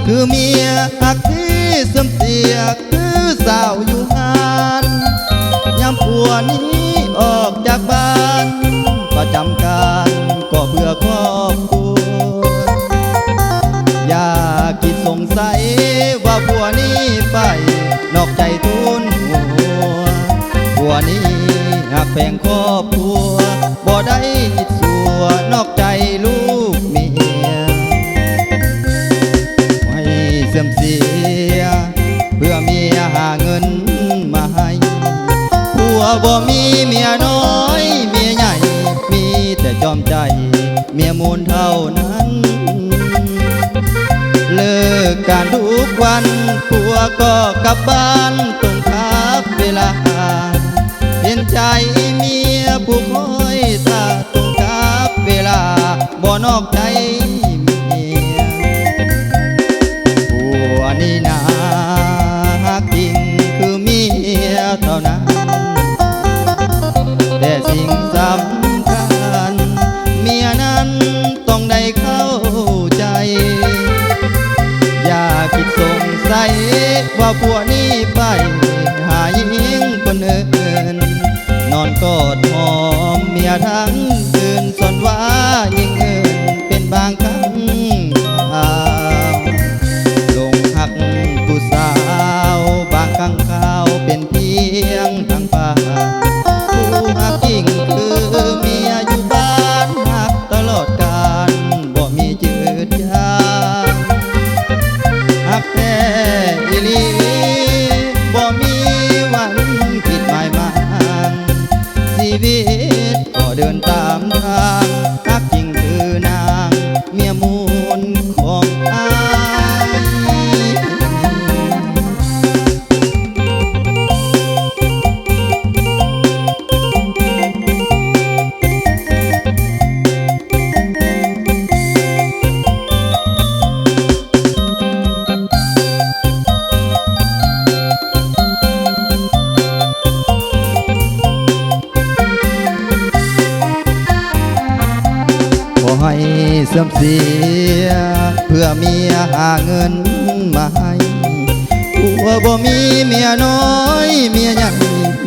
คือเมียหักที่เสื่อมเสียคือสาวอยู่งานยามผัวนี้ออกจากบ้านประจำการก็เบื่อครอบครัวอย่าคิดสงสัยว่าผัวนี้ไปนอกใจทุนหัวผัวนี้หักแพงครอบครัวบ่ได้คิดสัวนอกใจลูกเมียไม่เสื่อมเสียเพื่อเมียหาเงินมาให้ผัวบ่มีเมียน้อยเมียใหญ่มีแต่จอมใจเมียมูลเท่านั้นเลิกการทุกวันผัวก็กลับบ้านตรงครับเวลาเห็นใจเมียผู้คอยตาตรงครับเวลาบ่นอกใจเมียผัวนี่นาฮักจริงคือเมียเท่านั้นแต่สิ่งสำคัญเมียนั้นต้องได้เข้าใจอย่าคิดสงสัยว่าผัวนี้ไปหาหญิงคนอื่นนอนกอดหอมเมียทั้งคืนส่วนว่าหญิงอื่นเป็นบางครั้งลงหักผู้สาวบางครั้งข่าวเป็นเพียงทางผ่านผู้หักจริงคือเมียอยู่บ้านหักตลอดกาลบ่มีจืดจางหักแท้อีหลีบ่มีวันผิดหมายมันชีวิตก็เดินตามทางหักจริงคือนางเมียมูลของอายให้เสื่อมเสียเพื่อเมียหาเงินมาให้ผัวบ่มีเมียน้อยเมียใหญ่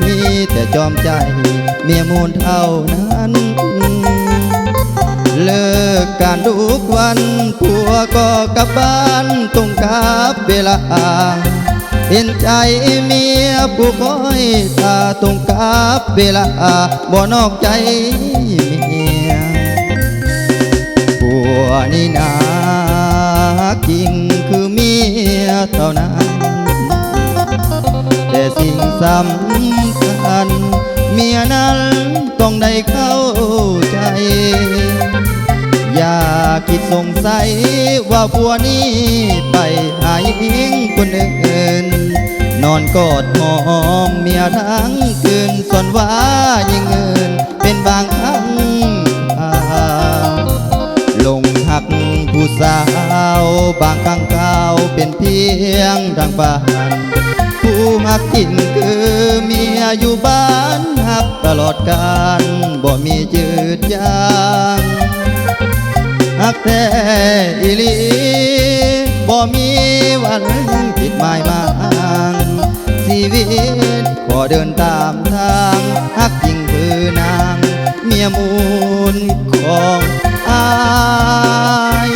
มีแต่จอมใจเมียมูลเท่านั้นเลิกการทุกวันผัวก็กลับบ้านตรงกับเวลาเห็นใจเมียผู้คอยตาตรงกับเวลาบ่นอกใจเมียผัวนี่นาจริงคือเมียเท่านั้นแต่สิ่งสำคัญเมียนั้นต้องได้เข้าใจอย่าคิดสงสัยว่าผัวนี้ไปหาหญิงคนอื่นนอนกอดหอมเมียทั้งคืนส่วนว่าหญิงอื่นเป็นบางครั้งลงหักผู้สาวบางครั้งข่าวเป็นเพียงทางบ้านผู้หักจริงคือเมียอยู่บ้านหักตลอดกาลบ่มีจืดจางหักแท้อีหลีบ่มีวันผิดหมายมันชีวิตก็เดินตามทางหักจริงคือนางเมียมูลของอาย